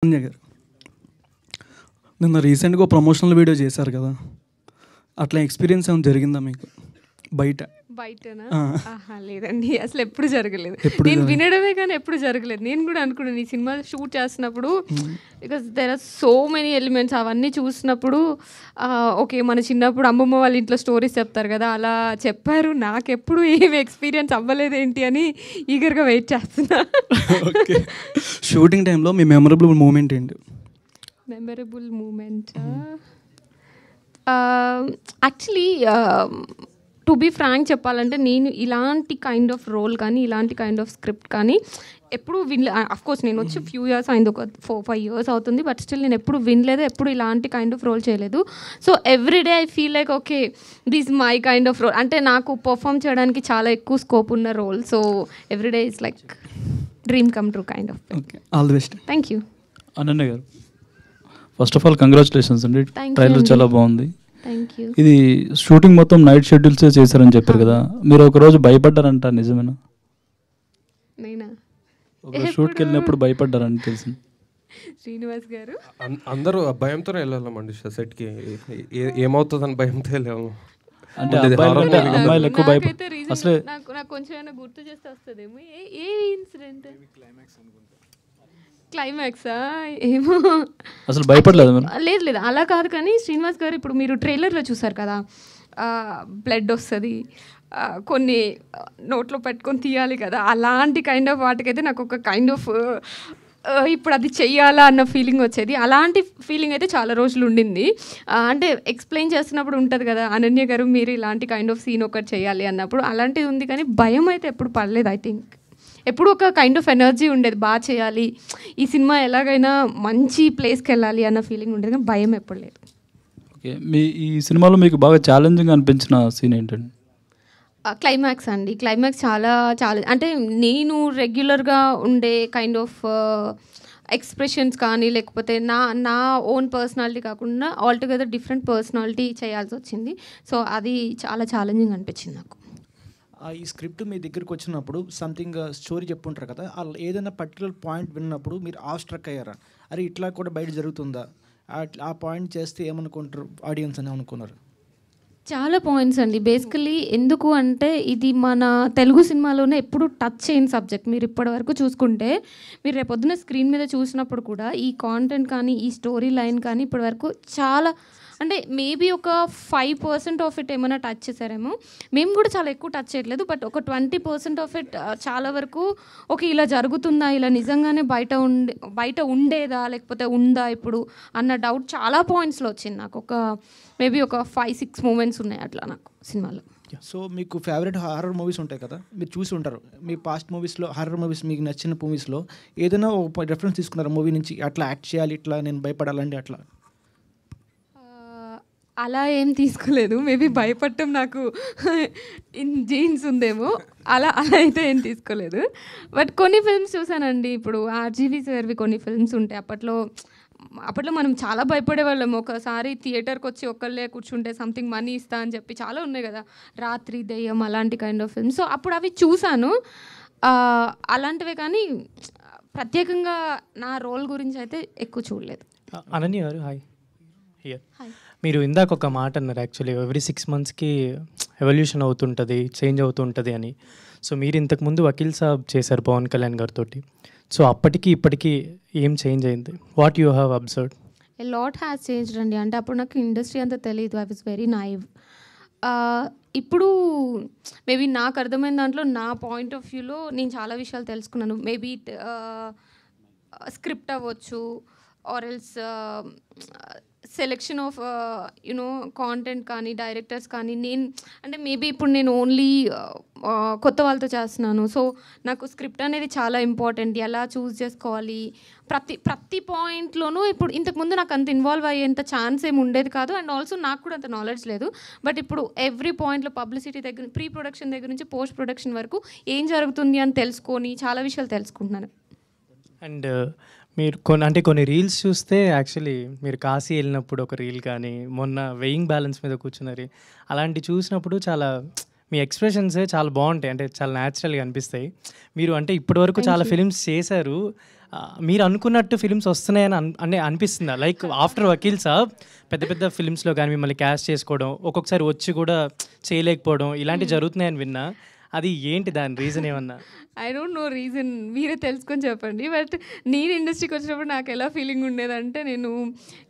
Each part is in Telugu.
అన్య గారు నిన్న రీసెంట్గా ప్రమోషనల్ వీడియో చేశారు కదా, అట్లా ఎక్స్పీరియన్స్ ఏమైనా జరిగిందా మీకు బయట? బయటనా? ఆహా, లేదండి, అసలు ఎప్పుడు జరగలేదు. నేను వినడమే కానీ ఎప్పుడు జరగలేదు. నేను కూడా అనుకున్నాను ఈ సినిమా షూట్ చేస్తున్నప్పుడు, because there are so many elements, అవన్నీ చూసినప్పుడు ఓకే మన చిన్నప్పుడు అమ్మమ్మ వాళ్ళ ఇంట్లో స్టోరీస్ చెప్తారు కదా, అలా చెప్పారు. నాకెప్పుడు ఏమి ఎక్స్పీరియన్స్ అవ్వలేదేంటి అని ఈగర్గా వెయిట్ చేస్తున్నా. ఓకే, షూటింగ్ టైంలో మీ మెమరబుల్ మూమెంట్ ఏంటి? Memorable moment actually to be frank చెప్పాలంటే, నేను ఇలాంటి కైండ్ ఆఫ్ రోల్ కానీ ఇలాంటి కైండ్ ఆఫ్ స్క్రిప్ట్ కానీ ఎప్పుడు వినలే. అఫ్కోర్స్ నేను వచ్చి ఫ్యూ ఇయర్స్ అయింది, ఒక 4-5 years అవుతుంది, బట్ స్టిల్ నేను ఎప్పుడు వినలేదు, ఎప్పుడు ఇలాంటి కైండ్ ఆఫ్ రోల్ చేయలేదు. So everyday I feel like okay this my kind of role, అంటే నాకు పర్ఫామ్ చేయడానికి చాలా ఎక్కువ స్కోప్ ఉన్న role. So everyday is like dream come true kind of. Okay, all the best. Thank you. Ananya గారు, ఫస్ట్ ఆఫ్ ఆల్ కంగ్రాచులేషన్స్ అండి, ట్రైలర్ చాలా బాగుంది. థ్యాంక్ యూ. ఇది షూటింగ్ మొత్తం నైట్ షెడ్యూల్స్ చేశారని చెప్పారు కదా, మీరు ఒక రోజు భయపడ్డారంట, నిజమేనా? నేనా? ఒక షూట్కి వెళ్ళినప్పుడు భయపడ్డారని తెలిసింది. శ్రీనివాస్ గారు, అందరూ భయంతోనే వెళ్ళామండి సెట్కి, ఏమవుతుందని భయంతో వెళ్ళాము. అంటే అమ్మాయిలు ఎక్కువ భయపడ అసలే. నాకు కొంచెం ఏమైనా గుర్తు చేస్తే వస్తుందేమో. ఏ ఇన్సిడెంట్? క్లైమాక్సా? ఏమో అసలు భయపడలేదు మీరు? లేదు లేదు, అలా కాదు. కానీ శ్రీనివాస్ గారు, ఇప్పుడు మీరు ట్రైలర్లో చూసారు కదా, బ్లడ్ వస్తుంది, కొన్ని నోట్లో పెట్టుకొని తీయాలి కదా, అలాంటి కైండ్ ఆఫ్ వాటికైతే నాకు ఒక కైండ్ ఆఫ్ ఇప్పుడు అది చెయ్యాలా అన్న ఫీలింగ్ వచ్చేది. అలాంటి ఫీలింగ్ అయితే చాలా రోజులు ఉండింది. అంటే ఎక్స్ప్లెయిన్ చేస్తున్నప్పుడు ఉంటుంది కదా, అనన్య గారు మీరు ఇలాంటి కైండ్ ఆఫ్ సీన్ ఒకటి చేయాలి అన్నప్పుడు అలాంటిది ఉంది. కానీ భయం అయితే ఎప్పుడు పడలేదు. ఐ థింక్ ఎప్పుడు ఒక కైండ్ ఆఫ్ ఎనర్జీ ఉండేది, బాగా చేయాలి, ఈ సినిమా ఎలాగైనా మంచి ప్లేస్కి వెళ్ళాలి అన్న ఫీలింగ్ ఉండేది, కానీ భయం ఎప్పుడు లేదు. ఓకే, మీ ఈ సినిమాలో మీకు బాగా ఛాలెంజింగ్ అనిపించిన సీన్ ఏంటండి? క్లైమాక్స్ అండి. క్లైమాక్స్ చాలా చాలా, అంటే నేను రెగ్యులర్గా ఉండే కైండ్ ఆఫ్ ఎక్స్ప్రెషన్స్ కానీ లేకపోతే నా ఓన్ పర్సనాలిటీ కాకుండా ఆల్టుగెదర్ డిఫరెంట్ పర్సనాలిటీ చేయాల్సి వచ్చింది. సో అది చాలా ఛాలెంజింగ్ అనిపించింది నాకు. ఈ స్క్రిప్ట్ మీ దగ్గరికి వచ్చినప్పుడు సంథింగ్ స్టోరీ చెప్పుంటారు కదా, ఏదైనా పర్టికులర్ పాయింట్ విన్నప్పుడు మీరు ఆ స్ట్రక్ అయ్యారా, అరే ఇట్లా కూడా బయట జరుగుతుందా, ఆ పాయింట్ చేస్తే ఏమనుకుంటారు ఆడియన్స్ అని అనుకున్నారు? చాలా పాయింట్స్ అండి. బేసికలీ ఎందుకు అంటే ఇది మన తెలుగు సినిమాలోనే ఎప్పుడు టచ్ చేయని సబ్జెక్ట్. మీరు ఇప్పటివరకు చూసుకుంటే, మీరు రేపొద్దున స్క్రీన్ మీద చూసినప్పుడు కూడా ఈ కాంటెంట్ కానీ ఈ స్టోరీ లైన్ కానీ ఇప్పటివరకు చాలా, అంటే మేబీ ఒక 5% ఆఫ్ ఇట్ ఏమైనా టచ్ చేశారేమో. మేము కూడా చాలా ఎక్కువ టచ్ చేయట్లేదు, బట్ ఒక 20% ఆఫ్ ఇట్ చాలా వరకు ఓకే ఇలా జరుగుతుందా, ఇలా నిజంగానే బయట ఉండేదా లేకపోతే ఉందా ఇప్పుడు అన్న డౌట్ చాలా పాయింట్స్లో వచ్చింది నాకు. ఒక మేబీ ఒక 5-6 మూమెంట్స్ ఉన్నాయి అట్లా నాకు సినిమాలో. సో మీకు ఫేవరెట్ హారర్ మూవీస్ ఉంటాయి కదా, మీరు చూసి ఉంటారు. మీ పాస్ట్ మూవీస్లో హారర్ మూవీస్ మీకు నచ్చిన మూవీస్లో ఏదైనా ఒక రెఫరెన్స్ తీసుకున్నారు మూవీ నుంచి, అట్లా యాక్ట్ చేయాలి, ఇట్లా నేను భయపడాలండి అట్లా? అలా ఏం తీసుకోలేదు. మేబీ భయపడటం నాకు ఇన్ జీన్స్ ఉందేమో, అలా అయితే ఏం తీసుకోలేదు. బట్ కొన్ని ఫిల్మ్స్ చూసానండి. ఇప్పుడు ఆర్జీవీ సార్వి కొన్ని ఫిల్మ్స్ ఉంటాయి. అప్పట్లో మనం చాలా భయపడేవాళ్ళం. ఒకసారి థియేటర్కి వచ్చి ఒక్కళ్ళే కూర్చుంటే సంథింగ్ మనీ ఇస్తా అని చెప్పి చాలా ఉన్నాయి కదా, రాత్రి దెయ్యం అలాంటి కైండ్ ఆఫ్ ఫిల్మ్స్. సో అప్పుడు అవి చూశాను అలాంటివే, కానీ ప్రత్యేకంగా నా రోల్ గురించి అయితే ఎక్కువ చూడలేదు. అనన్య గారు, హాయ్. మీరు ఇందాక ఒక మాట అన్నారు, యాక్చువల్లీ ఎవ్రీ 6 monthsకి ఎవల్యూషన్ అవుతుంటుంది, చేంజ్ అవుతుంటుంది అని. సో మీరు ఇంతకుముందు వకీల్ సాబ్ చేశారు పవన్ కళ్యాణ్ గారితో. సో అప్పటికి ఇప్పటికీ ఏం చేంజ్ అయింది? What you have observed? A lot has changed అండి. అంటే అప్పుడు నాకు ఇండస్ట్రీ అంతా తెలియదు, ఐ వాజ్ వెరీ నైవ్. ఇప్పుడు మేబీ నాకు అర్థమైన దాంట్లో నా పాయింట్ ఆఫ్ వ్యూలో నేను చాలా విషయాలు తెలుసుకున్నాను. మేబీ స్క్రిప్ట్ అవ్వచ్చు, or else selection of you know content కానీ డైరెక్టర్స్ కానీ. అంటే మేబీ ఇప్పుడు నేను ఓన్లీ కొత్త వాళ్ళతో చేస్తున్నాను. సో నాకు స్క్రిప్ట్ అనేది చాలా ఇంపార్టెంట్, ఎలా చూస్ చేసుకోవాలి ప్రతి పాయింట్లోనూ. ఇప్పుడు ఇంతకుముందు నాకు అంత ఇన్వాల్వ్ అయ్యేంత ఛాన్స్ ఏమి ఉండేది కాదు, అండ్ ఆల్సో నాకు కూడా అంత నాలెడ్జ్ లేదు. బట్ ఇప్పుడు ఎవ్రీ పాయింట్లో పబ్లిసిటీ దగ్గర, ప్రీ ప్రొడక్షన్ దగ్గర నుంచి పోస్ట్ ప్రొడక్షన్ వరకు ఏం జరుగుతుంది అని తెలుసుకొని చాలా విషయాలు తెలుసుకుంటున్నాను. అండ్ మీరు కొన్ని రీల్స్ చూస్తే, యాక్చువల్లీ మీరు కాశీ వెళ్ళినప్పుడు ఒక రీల్ కానీ, మొన్న వెయింగ్ బ్యాలెన్స్ మీద కూర్చున్నారు, అలాంటి చూసినప్పుడు చాలా మీ ఎక్స్ప్రెషన్సే చాలా బాగుంటాయి, అంటే చాలా న్యాచురల్గా అనిపిస్తాయి. మీరు అంటే ఇప్పటివరకు చాలా ఫిలిమ్స్ చేశారు, మీరు అనుకున్నట్టు ఫిల్మ్స్ వస్తున్నాయని అనిపిస్తుందా? లైక్ ఆఫ్టర్ వకీల్ సాబ్ పెద్ద పెద్ద ఫిల్మ్స్లో కానీ మిమ్మల్ని క్యాస్ట్ చేసుకోవడం, ఒక్కొక్కసారి వచ్చి కూడా చేయలేకపోవడం ఇలాంటివి జరుగుతున్నాయని విన్నా. అది ఏంటి దాని రీజన్ ఏమన్నా? ఐ డోంట్ నో రీజన్, మీరే తెలుసుకొని చెప్పండి. బట్ నేను ఇండస్ట్రీకి వచ్చినప్పుడు నాకు ఎలా ఫీలింగ్ ఉండేదంటే, నేను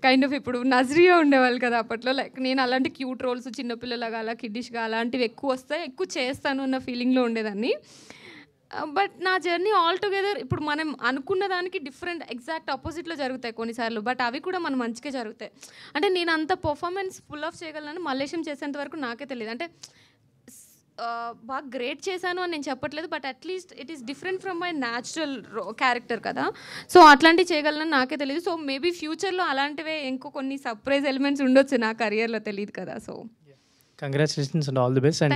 కైండ్ ఆఫ్ ఇప్పుడు నజరియా ఉండేవాళ్ళు కదా అప్పట్లో, లైక్ నేను అలాంటి క్యూట్ రోల్స్ చిన్నపిల్లలాగా అలా కిడ్డిష్గా అలాంటివి ఎక్కువ వస్తాయి, ఎక్కువ చేస్తాను అన్న ఫీలింగ్లో ఉండేదాన్ని. బట్ నా జర్నీ ఆల్ టుగెదర్ ఇప్పుడు మనం అనుకున్న దానికి డిఫరెంట్ ఎగ్జాక్ట్ ఆపోజిట్లో జరుగుతాయి కొన్నిసార్లు, బట్ అవి కూడా మన మంచిగా జరుగుతాయి. అంటే నేను అంత పర్ఫార్మెన్స్ ఫుల్ ఆఫ్ చేయగలను మల్లేశం చేసేంత వరకు నాకే తెలియదు. అంటే బాగా గ్రేట్ చేశాను అని నేను చెప్పట్లేదు, but at least it is different from my natural character కదా, సో అట్లాంటివి చేయగలను నాకే తెలియదు. సో మేబీ ఫ్యూచర్లో అలాంటివే ఇంకో కొన్ని సర్ప్రైజ్ ఎలిమెంట్స్ ఉండొచ్చు నా కెరియర్లో, తెలియదు కదా. So congratulations and all the best. And